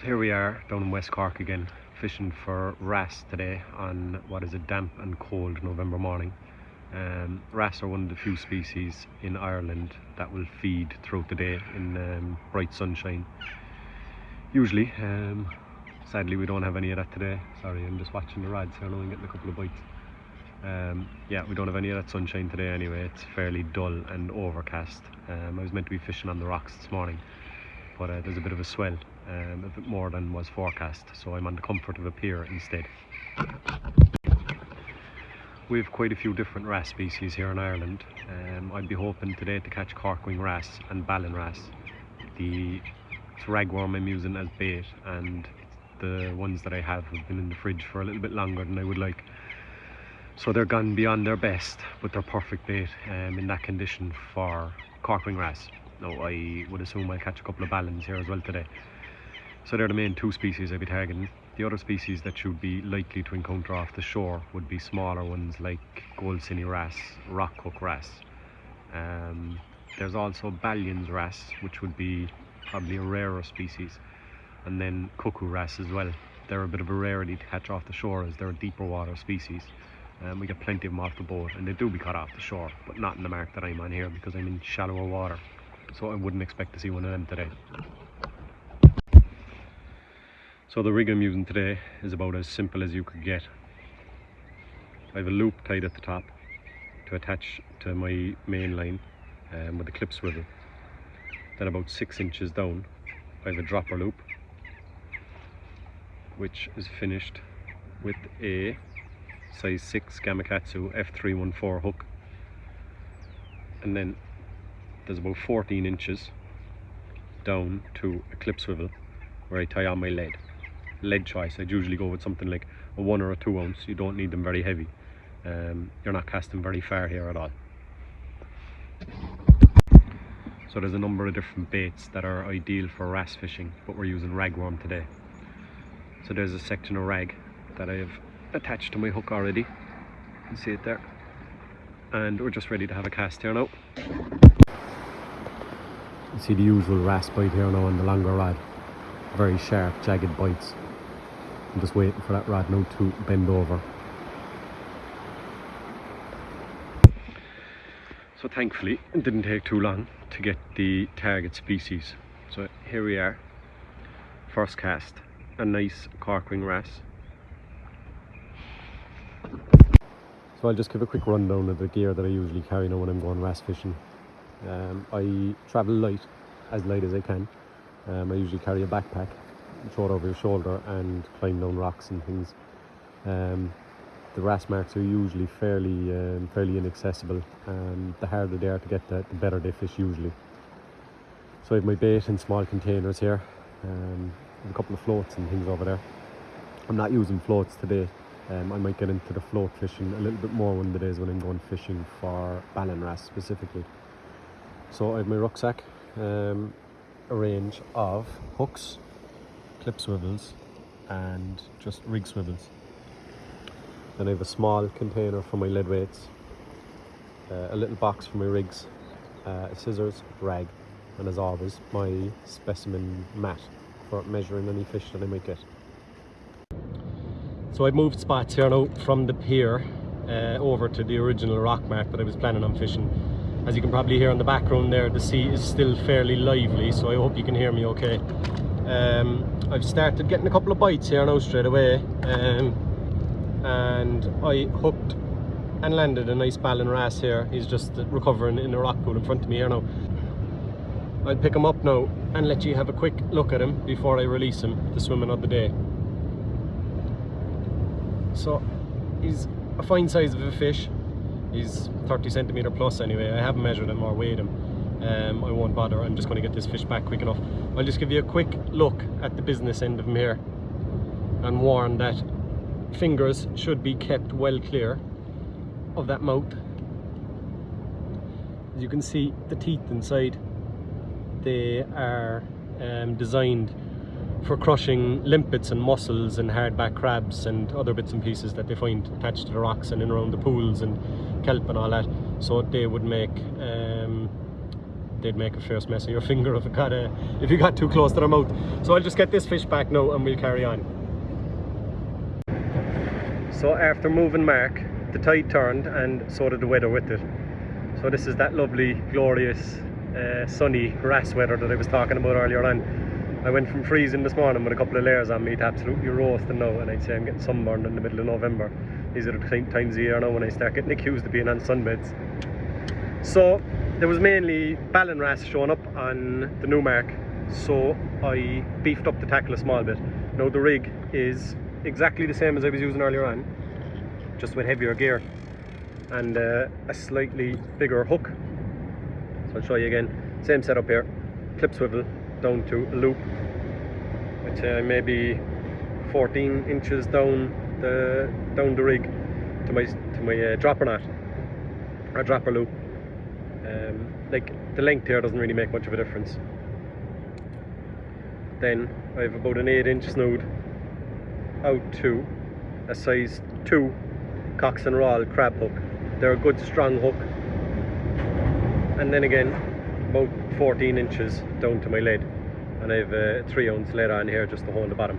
Here we are down in West Cork again, fishing for wrasse today on what is a damp and cold November morning. Wrasse are one of the few species in Ireland that will feed throughout the day in bright sunshine. Usually, sadly we don't have any of that today. Sorry, I'm just watching the rods here now and getting a couple of bites. Yeah, we don't have any of that sunshine today anyway. It's fairly dull and overcast. I was meant to be fishing on the rocks this morning, but there's a bit of a swell, a bit more than was forecast, so I'm on the comfort of a pier instead. We have quite a few different wrasse species here in Ireland. I'd be hoping today to catch corkwing wrasse and ballan wrasse. It's ragworm I'm using as bait, and the ones that I have been in the fridge for a little bit longer than I would like. So they're gone beyond their best, but they're perfect bait in that condition for corkwing wrasse. Now I would assume I'll catch a couple of ballans here as well today. So they're the main two species I'll be targeting. The other species that you'd be likely to encounter off the shore would be smaller ones like gold cinny wrasse, rock hook wrasse. There's also Ballian's wrasse, which would be probably a rarer species, and then cuckoo wrasse as well. They're a bit of a rarity to catch off the shore as they're a deeper water species. We get plenty of them off the boat, and they do be caught off the shore, but not in the mark that I'm on here because I'm in shallower water. So I wouldn't expect to see one of them today. So the rig I'm using today is about as simple as you could get. I have a loop tied at the top to attach to my main line with a clip swivel. Then about 6 inches down I have a dropper loop, which is finished with a size 6 Gamakatsu F314 hook, and then there's about 14 inches down to a clip swivel where I tie on my lead choice. I'd usually go with something like a 1 or a 2 ounce. You don't need them very heavy. You're not casting very far here at all. So there's a number of different baits that are ideal for wrasse fishing, but we're using ragworm today. So there's a section of rag that I have attached to my hook already. You can see it there. And we're just ready to have a cast here now. You see the usual wrasse bite here now on the longer rod. Very sharp, jagged bites. I'm just waiting for that rod now to bend over. So thankfully it didn't take too long to get the target species. So here we are, first cast, a nice corkwing wrasse. So I'll just give a quick rundown of the gear that I usually carry now when I'm going wrasse fishing. I travel light as I can. I usually carry a backpack, throw it over your shoulder and climb down rocks and things. The wrasse marks are usually fairly inaccessible, and the harder they are to get the better they fish usually. So I have my bait in small containers here, a couple of floats and things over there. I'm not using floats today. I might get into the float fishing a little bit more one of the days when I'm going fishing for ballan wrasse specifically. So I have my rucksack, a range of hooks, clip swivels and just rig swivels. Then I have a small container for my lead weights, a little box for my rigs, scissors, rag, and as always my specimen mat for measuring any fish that I might get. So I've moved spots here now from the pier over to the original rock mark that I was planning on fishing. As you can probably hear in the background there, the sea is still fairly lively, so I hope you can hear me okay. I've started getting a couple of bites here now straight away, and I hooked and landed a nice ballan wrasse here. He's just recovering in the rock pool in front of me here now. I'll pick him up now and let you have a quick look at him before I release him to swim another day. So he's a fine size of a fish. He's 30 centimetre plus anyway. I haven't measured him or weighed him. I won't bother. I'm just going to get this fish back quick enough. I'll just give you a quick look at the business end of him here and warn that fingers should be kept well clear of that mouth. As you can see, the teeth inside, they are designed for crushing limpets and mussels and hardback crabs and other bits and pieces that they find attached to the rocks and in around the pools and kelp and all that. So they would make they'd make a fierce mess of your finger if you got too close to their mouth. So I'll just get this fish back now and we'll carry on. So after moving Mark, the tide turned and so did the weather with it. So this is that lovely, glorious, sunny Wrasse weather that I was talking about earlier on. I went from freezing this morning with a couple of layers on me to absolutely roasting now, and I'd say I'm getting sunburned in the middle of November. These are the times of year now when I start getting accused of being on sunbeds. So there was mainly ballan wrasse showing up on the new Mark, so I beefed up the tackle a small bit. Now the rig is exactly the same as I was using earlier on, just with heavier gear and a slightly bigger hook. So I'll show you again. Same setup here, clip swivel down to a loop, which maybe 14 inches down the rig to my dropper knot or dropper loop. Like the length here doesn't really make much of a difference. Then I have about an 8-inch snood out to a size 2 Cox and Roll crab hook. They're a good strong hook. And then again about 14 inches down to my lead, and I have a 3-ounce lead on here just to hold the bottom.